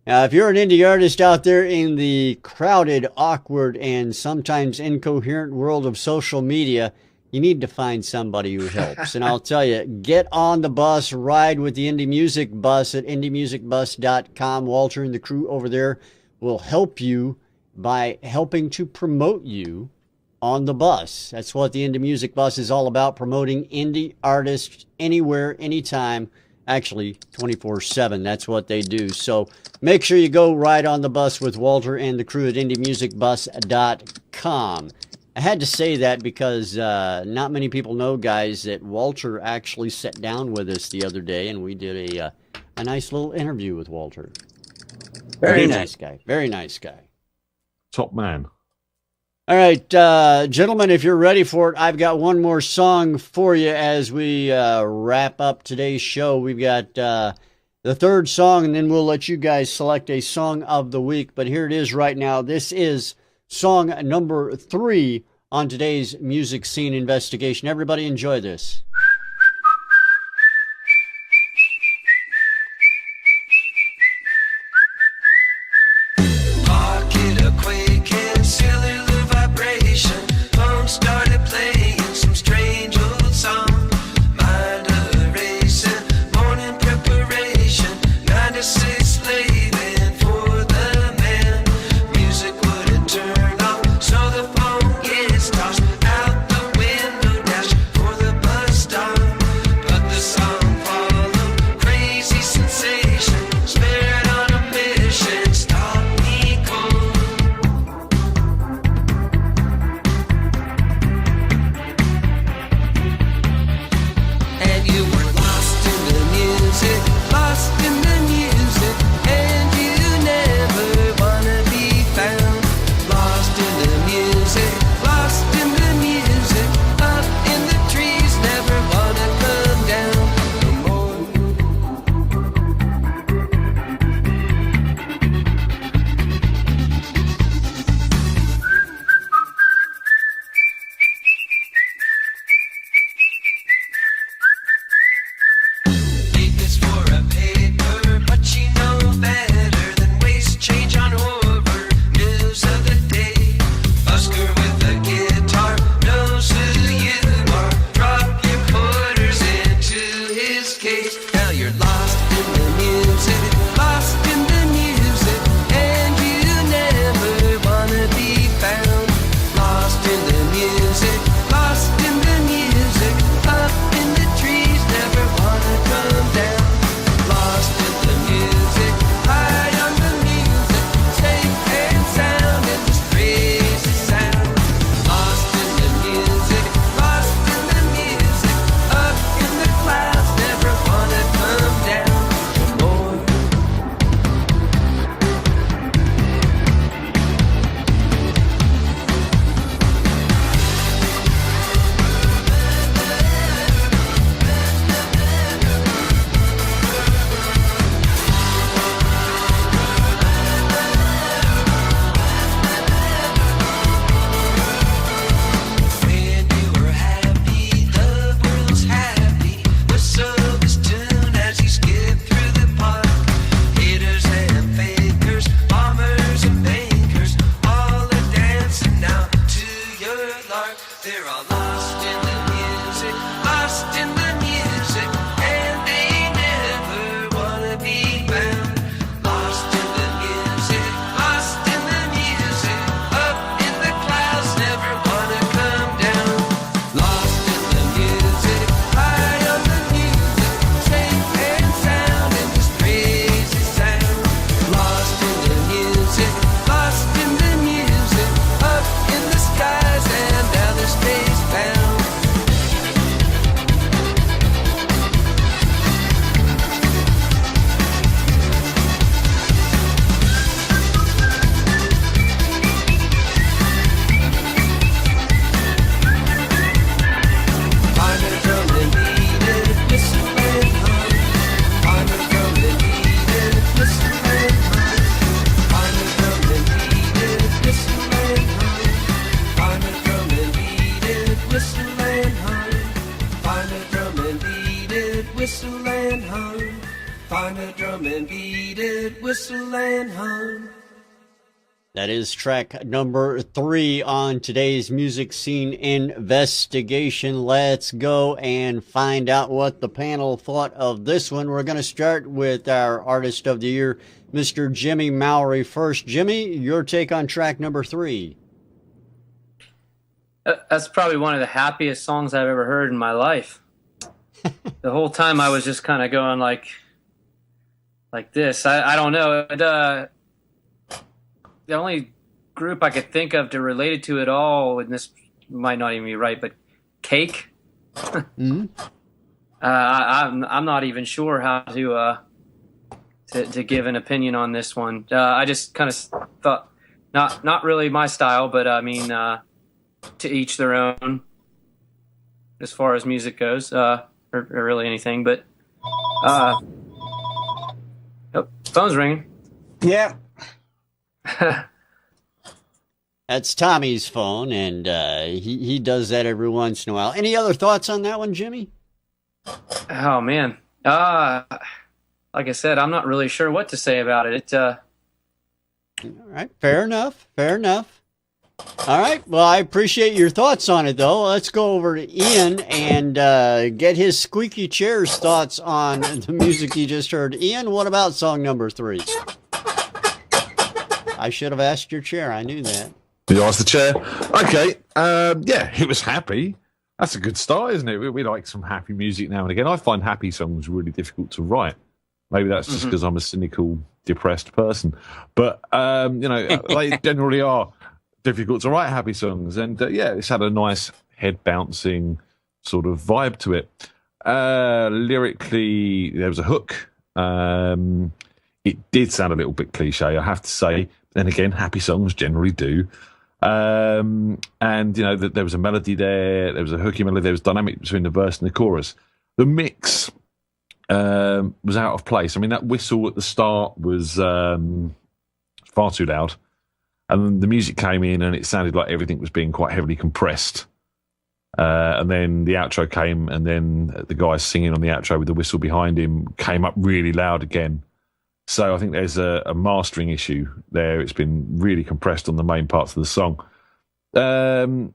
Now, if you're an indie artist out there in the crowded, awkward, and sometimes incoherent world of social media, you need to find somebody who helps. And I'll tell you, get on the bus, ride with the Indie Music Bus at indiemusicbus.com. Walter and the crew over there will help you by helping to promote you on the bus. That's what the Indie Music Bus is all about, promoting indie artists anywhere, anytime, actually 24/7. That's what they do. So make sure you go ride on the bus with Walter and the crew at indiemusicbus.com. I had to say that because not many people know, guys, that Walter actually sat down with us the other day, and we did a nice little interview with Walter. Very nice guy. Very nice guy. Top man. All right, gentlemen, if you're ready for it, I've got one more song for you as we wrap up today's show. We've got the third song, and then we'll let you guys select a song of the week. But here it is right now. This is song number 3 on today's Music Scene Investigation. Everybody enjoy this. Slaving for the Find a drum and beat it, whistle and hum. That is track number 3 on today's music scene investigation. Let's go and find out what the panel thought of this one. We're going to start with our artist of the year, Mr. Jimmy Mowery first. Jimmy, your take on track number 3. That's probably one of the happiest songs I've ever heard in my life. The whole time I was just kind of going like this. I don't know. The only group I could think of to relate it to at all, and this might not even be right, but Cake. Mm-hmm. I'm not even sure how to give an opinion on this one. I just kind of thought not really my style, but I mean to each their own as far as music goes, or really anything. But oh, phone's ringing. Yeah. That's Tommy's phone, and he does that every once in a while. Any other thoughts on that one, Jimmy? Oh, man. Like I said, I'm not really sure what to say about it. All right, fair enough. All right, well, I appreciate your thoughts on it, though. Let's go over to Ian and get his squeaky chair's thoughts on the music you just heard. Ian, what about song number 3? I should have asked your chair. I knew that. You asked the chair. Okay. Yeah, it was happy. That's a good start, isn't it? We like some happy music now and again. I find happy songs really difficult to write. Maybe that's just because I'm a cynical, depressed person. But, they generally are difficult to write happy songs. And, it's had a nice head-bouncing sort of vibe to it. Lyrically, there was a hook. It did sound a little bit cliche, I have to say. Then again, happy songs generally do. And, there was a melody there was a hooky melody, there was dynamic between the verse and the chorus. The mix was out of place. I mean, that whistle at the start was far too loud. And then the music came in and it sounded like everything was being quite heavily compressed. And then the outro came, and then the guy singing on the outro with the whistle behind him came up really loud again. So I think there's a mastering issue there. It's been really compressed on the main parts of the song. The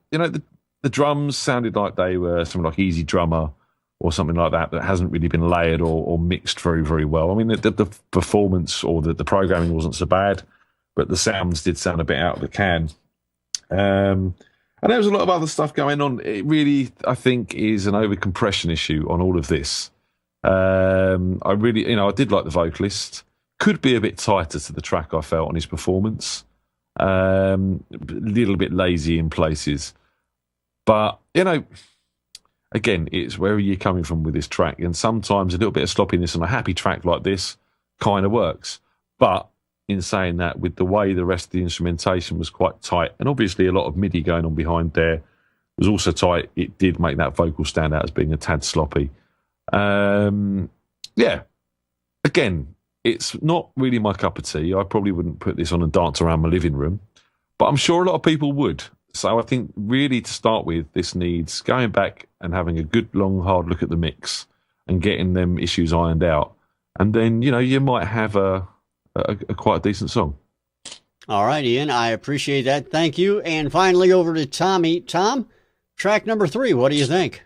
drums sounded like they were something like Easy Drummer or something like that hasn't really been layered or mixed very, very well. I mean, the performance or the programming wasn't so bad, but the sounds did sound a bit out of the can. And there was a lot of other stuff going on. It really, I think, is an overcompression issue on all of this. I did like the vocalist. Could be a bit tighter to the track, I felt, on his performance. A little bit lazy in places. But, again, it's where are you coming from with this track? And sometimes a little bit of sloppiness on a happy track like this kind of works. But in saying that, with the way the rest of the instrumentation was quite tight, and obviously a lot of MIDI going on behind there was also tight, it did make that vocal stand out as being a tad sloppy. Again, it's not really my cup of tea. I probably wouldn't put this on and dance around my living room, but I'm sure a lot of people would. So I think really to start with, this needs going back and having a good, long, hard look at the mix and getting them issues ironed out. And then, you might have a quite a decent song. All right, Ian, I appreciate that. Thank you. And finally over to Tommy. Tom, track number 3, what do you think?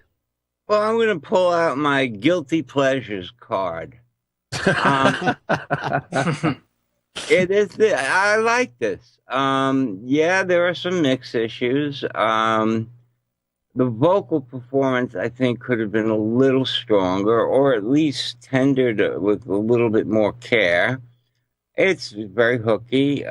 Well, I'm going to pull out my guilty pleasures card. I like this. There are some mix issues. The vocal performance, I think, could have been a little stronger, or at least tendered with a little bit more care. It's very hooky.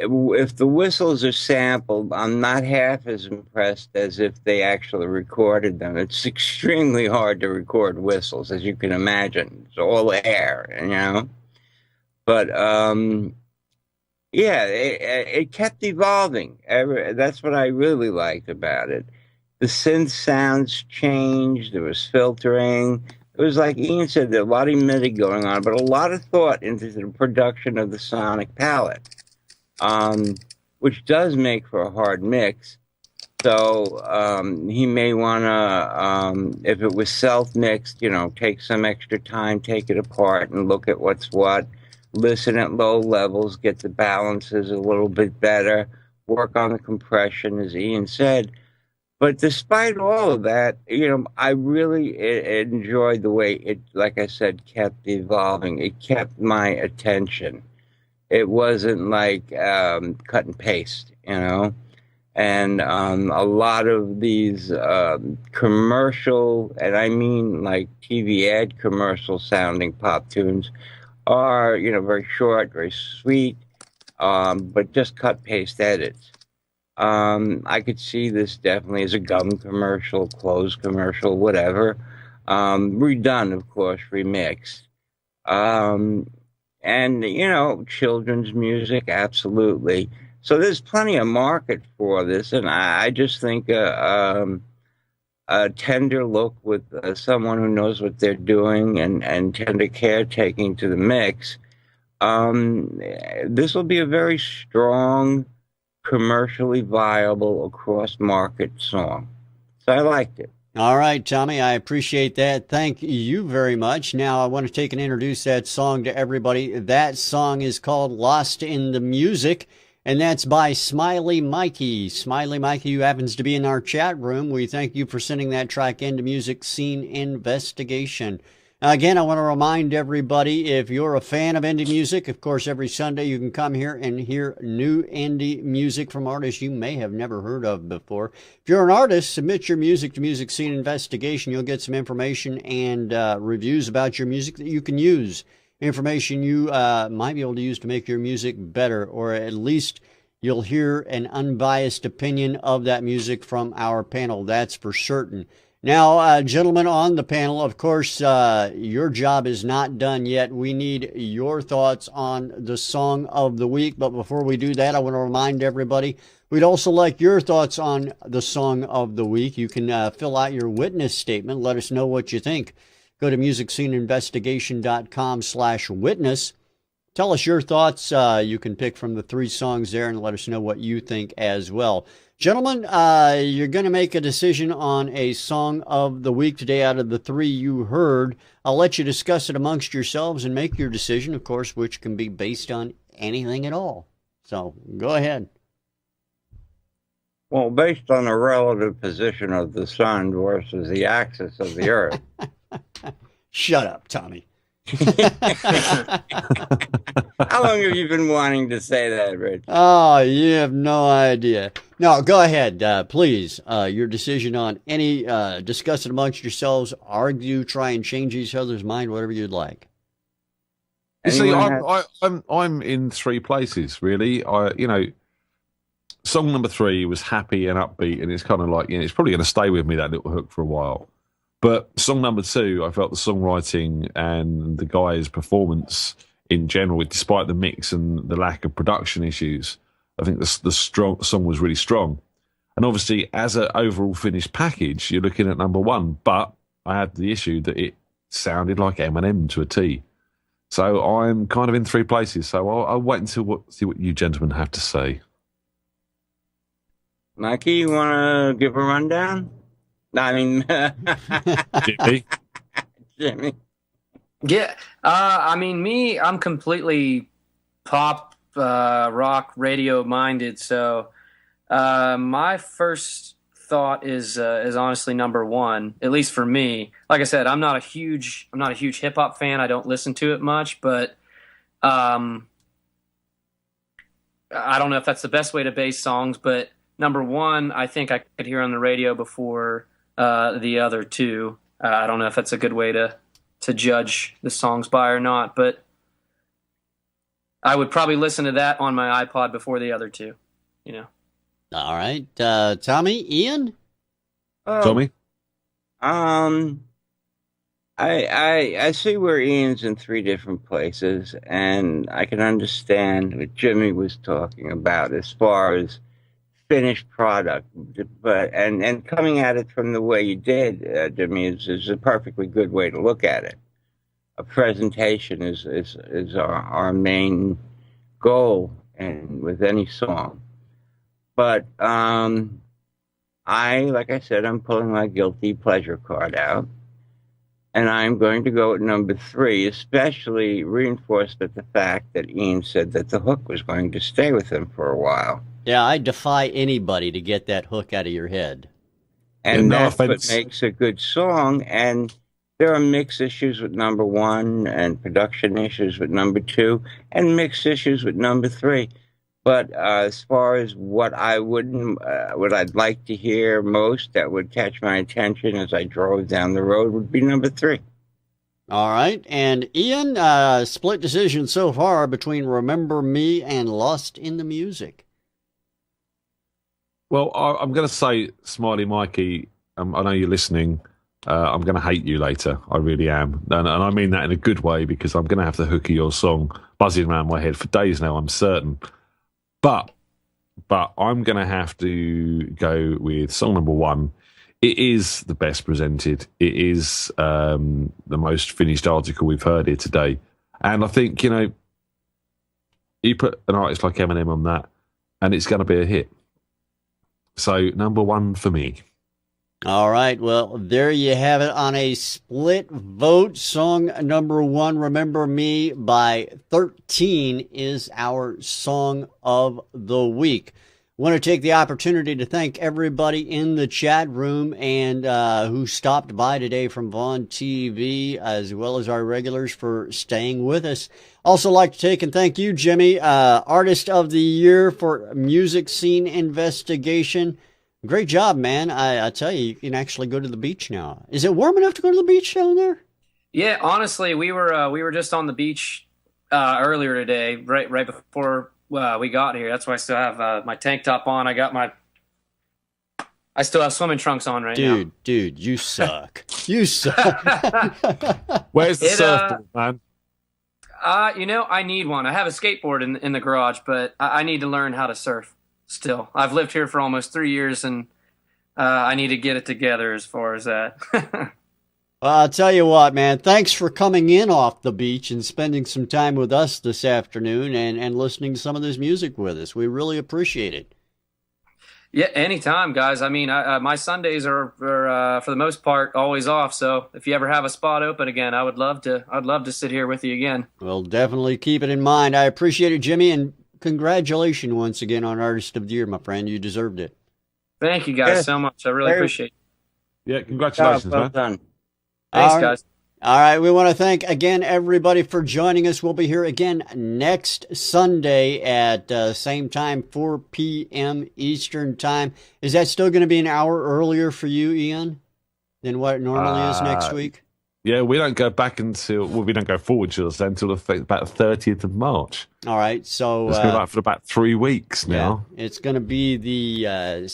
If the whistles are sampled, I'm not half as impressed as if they actually recorded them. It's extremely hard to record whistles, as you can imagine. It's all air, But, it kept evolving. That's what I really liked about it. The synth sounds changed. There was filtering. It was like Ian said, there was a lot of MIDI going on, but a lot of thought into the production of the sonic palette. Which does make for a hard mix. So he may want to, if it was self-mixed, take some extra time, take it apart and look at what's what, listen at low levels, get the balances a little bit better, work on the compression, as Ian said. But despite all of that, I really enjoyed the way it, like I said, kept evolving. It kept my attention. It wasn't like cut and paste, And a lot of these commercial, and I mean like TV ad commercial sounding pop tunes are, very short, very sweet, but just cut paste edits. I could see this definitely as a gum commercial, clothes commercial, whatever. Redone, of course, remixed. And, children's music, absolutely. So there's plenty of market for this, and I just think a tender look with someone who knows what they're doing and tender caretaking to the mix. This will be a very strong, commercially viable, across-market song. So I liked it. All right, Tommy, I appreciate that. Thank you very much. Now I want to take and introduce that song to everybody. That song is called Lost in the Music, and that's by Smiley Mikey. Smiley Mikey, who happens to be in our chat room, we thank you for sending that track into Music Scene Investigation. Again, I want to remind everybody, if you're a fan of indie music, of course, every Sunday you can come here and hear new indie music from artists you may have never heard of before. If you're an artist, submit your music to Music Scene Investigation. You'll get some information and reviews about your music that you can use. Information you might be able to use to make your music better, or at least you'll hear an unbiased opinion of that music from our panel. That's for certain. Now, gentlemen on the panel, of course, your job is not done yet. We need your thoughts on the song of the week. But before we do that, I want to remind everybody, we'd also like your thoughts on the song of the week. You can fill out your witness statement. Let us know what you think. Go to musicsceneinvestigation.com/witness. Tell us your thoughts. You can pick from the 3 songs there and let us know what you think as well. Gentlemen, you're going to make a decision on a song of the week today out of the 3 you heard. I'll let you discuss it amongst yourselves and make your decision, of course, which can be based on anything at all. So go ahead. Well, based on the relative position of the sun versus the axis of the earth. Shut up, Tommy. How long have you been wanting to say that, Rich? Oh, you have no idea. No, go ahead, please. Your decision on any, discuss it amongst yourselves, argue, try and change each other's mind, whatever you'd like. You see, I'm in 3 places, really. Song number 3 was happy and upbeat, and it's kind of like, it's probably going to stay with me, that little hook, for a while. But song number 2, I felt the songwriting and the guy's performance in general, despite the mix and the lack of production issues, I think the song was really strong. And obviously, as an overall finished package, you're looking at number 1. But I had the issue that it sounded like Eminem to a T. So I'm kind of in 3 places. So I'll wait until see what you gentlemen have to say. Mikey, you want to give a rundown? I mean, Jimmy. Yeah, I'm completely pop, rock, radio minded. So my first thought is honestly number 1, at least for me. Like I said, I'm not a huge hip hop fan. I don't listen to it much, but I don't know if that's the best way to base songs. But number 1, I think I could hear on the radio before the other 2. I don't know if that's a good way to judge the songs by or not, but I would probably listen to that on my iPod before the other 2, All right. Tommy, Ian? Tommy? I see where Ian's in 3 different places, and I can understand what Jimmy was talking about as far as finished product, but and coming at it from the way you did, Jimmy, is a perfectly good way to look at it. A presentation is our main goal, and with any song. But like I said, I'm pulling my guilty pleasure card out. And I'm going to go at number 3, especially reinforced at the fact that Ian said that the hook was going to stay with him for a while. Yeah, I defy anybody to get that hook out of your head. And that's what makes a good song. And there are mix issues with number 1 and production issues with number 2 and mix issues with number 3. But as far as what I'd like to hear most that would catch my attention as I drove down the road would be number 3. All right. And Ian, split decision so far between Remember Me and Lost in the Music. Well, I'm going to say, Smiley Mikey, I know you're listening. I'm going to hate you later. I really am. And I mean that in a good way, because I'm going to have the hook of your song buzzing around my head for days now, I'm certain. But I'm going to have to go with song number 1. It is the best presented. It is the most finished article we've heard here today. And I think, you put an artist like Eminem on that, and it's going to be a hit. So, number 1 for me. All right. Well, there you have it on a split vote. Song number 1, Remember Me by 13 is our song of the week. I want to take the opportunity to thank everybody in the chat room and who stopped by today from Vaughn TV, as well as our regulars for staying with us. Also like to take and thank you, Jimmy, Artist of the Year for Music Scene Investigation. Great job, man. I tell you, you can actually go to the beach now. Is it warm enough to go to the beach down there? Yeah, honestly, we were just on the beach earlier today, right before we got here. That's why I still have my tank top on. I still have swimming trunks on right now. Dude, you suck. You suck. Where's the surfboard, man? I need one. I have a skateboard in the garage, but I need to learn how to surf still. I've lived here for almost 3 years, and I need to get it together as far as that. Well, I'll tell you what, man. Thanks for coming in off the beach and spending some time with us this afternoon and listening to some of this music with us. We really appreciate it. Yeah, anytime, guys. I mean, my Sundays are for the most part always off. So if you ever have a spot open again, I'd love to sit here with you again. Well, definitely keep it in mind. I appreciate it, Jimmy, and congratulations once again on Artist of the Year, my friend. You deserved it. Thank you guys so much. I really appreciate it. Yeah, congratulations, well man. Done. Thanks, guys. All right, we want to thank again everybody for joining us. We'll be here again next Sunday at same time, 4 p.m. Eastern time. Is that still going to be an hour earlier for you, Ian, than what it normally is next week? Yeah, we don't go back until we don't go forward until about the 30th of March. All right, so it's going to be for about 3 weeks now. Yeah, it's going to be the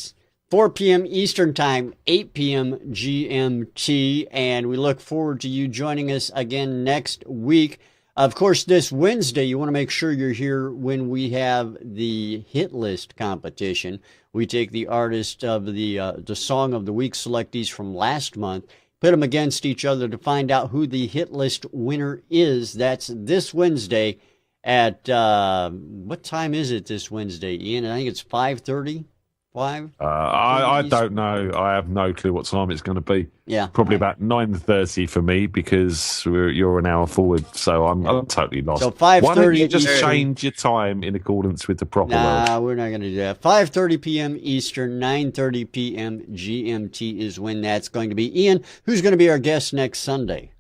4 p.m. Eastern Time, 8 p.m. GMT, and we look forward to you joining us again next week. Of course, this Wednesday, you want to make sure you're here when we have the hit list competition. We take the artist of the Song of the Week selectees from last month, pit them against each other to find out who the hit list winner is. That's this Wednesday at, what time is it this Wednesday, Ian? I think it's 5:30. 5? I don't know. I have no clue what time it's going to be. Yeah, probably about 9:30 for me because you're an hour forward, so I'm totally lost. So 5:30. Why don't you just change your time in accordance with the proper Nah, we're not going to do that. 5:30 p.m. Eastern, 9:30 p.m. GMT is when that's going to be. Ian, who's going to be our guest next Sunday?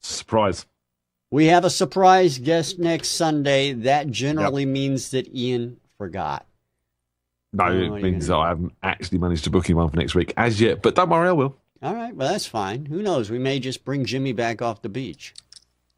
Surprise. We have a surprise guest next Sunday. That generally means that Ian forgot. No, it means that I haven't actually managed to book him on for next week as yet, but don't worry, I will. All right, well, that's fine. Who knows? We may just bring Jimmy back off the beach.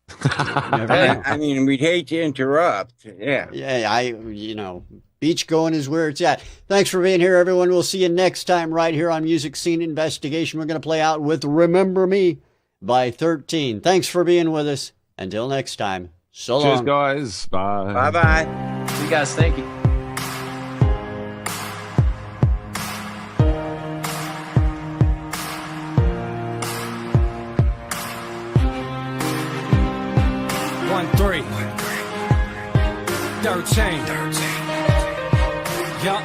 I mean, we'd hate to interrupt. Yeah. Yeah, beach going is where it's at. Thanks for being here, everyone. We'll see you next time right here on Music Scene Investigation. We're going to play out with Remember Me by 13. Thanks for being with us. Until next time, so long. Cheers, guys. Bye. Bye-bye. You guys, thank you. Yup.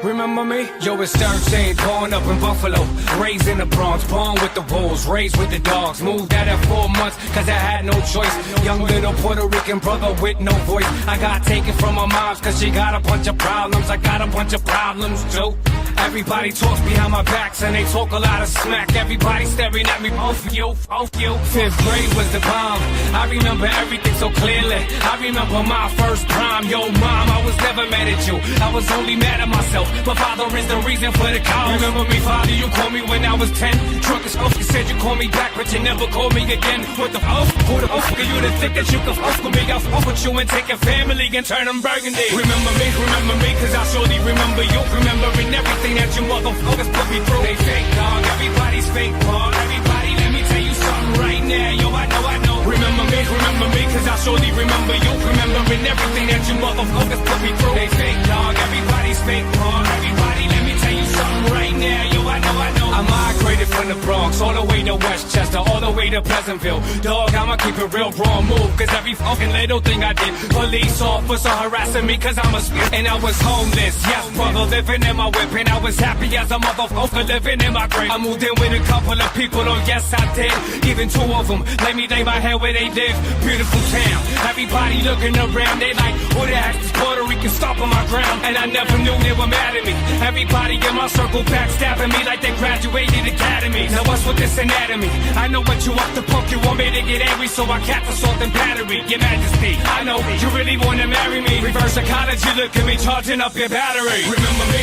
Remember me? Yo, it's 13, born up in Buffalo. Raised in the Bronx, born with the wolves, raised with the dogs. Moved out at 4 months, cause I had no choice. Young little Puerto Rican brother with no voice. I got taken from my mom's cause she got a bunch of problems. I got a bunch of problems too. Everybody talks behind my backs and they talk a lot of smack. Everybody staring at me, both of you. 5th grade was the bomb. I remember everything so clearly. I remember my first prime. Yo, mom, I was never mad at you. I was only mad at myself. My father is the reason for the cause. Remember me, father, you called me when I was 10. Drunk as fuck, you said you called me back, but you never called me again. What the fuck? Who the fuck are you to think that you can fuck with me? I'll fuck with you and take your family and turn them burgundy. Remember me, cause I surely remember you. Remembering everything that you motherfuckers put me through. They fake, dog, everybody's fake, dog. Everybody, let me tell you something right now. Yo, I know. Remember me, cause I surely remember you. Remembering everything that you motherfuckers put me through. They fake, dog, everybody's fake, dog. Everybody, let me tell you something right now. Yo, I know. I migrated from the Bronx all the way to Westchester, all the way to Pleasantville. Dog, I'ma keep it real, raw move, cause every fucking little thing I did. Police officer harassing me cause I'm a spit. And I was homeless, yes brother, living in my whip. And I was happy as a motherfucker living in my grave. I moved in with a couple of people, oh yes I did. Even 2 of them, let me lay my head where they live. Beautiful town, everybody looking around. They like, who the heck is Puerto Rican stomping my ground? And I never knew they were mad at me. Everybody in my circle backstabbing me like they graduated academy. Now what's with this anatomy? I know what you up to poke, you want me to get angry, so I catch assault and battery. Your Majesty, I know you really wanna marry me. Reverse psychology, look at me charging up your battery. Remember me,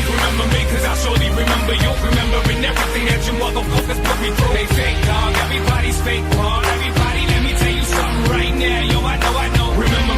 cause I surely remember you. Remembering everything that you motherfuckers put me through. They fake, dog, everybody's fake, dog. Everybody, let me tell you something right now. Yo, I know. Remember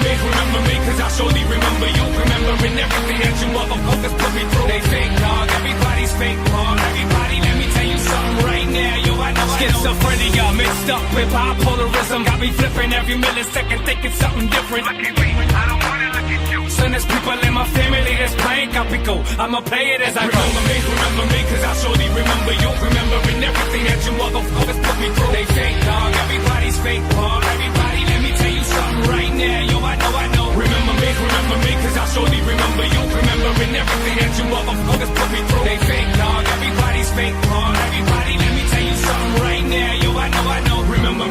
me, cause I surely remember you. Remembering everything that you motherfuckers put me through. They fake, dog, everybody's fake, dog. Everybody, let me tell you something right now. Yo, I know. Schizophrenia mixed up with bipolarism. Got me flipping every millisecond, thinking something different. Look at me, I don't wanna look at you. Son, there's people in my family that's playing Capico. I'ma play it as I go. Remember me, cause I surely remember you. Remembering everything that you motherfuckers put me through. They fake, dog, everybody's fake, dog. Everybody, let me tell you something right now. Yo, I know. Remember me, cause I surely remember you. Remembering everything that you motherfuckers put me through. They fake, dog, everybody's fake, dog. Everybody, let me tell you something right now. Yo, I know. Remember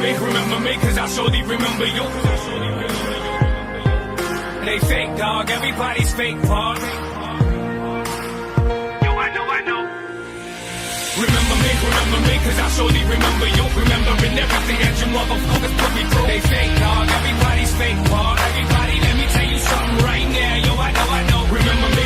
me, cause I surely remember you. They fake, dog, everybody's fake, dog. Yo, I know. Remember me, cause I surely remember you. Remembering everything that you motherfuckers put me through. They fake, dog, everybody's fake, dog. Everybody, let me tell you something right now. Yo, I know. Remember me,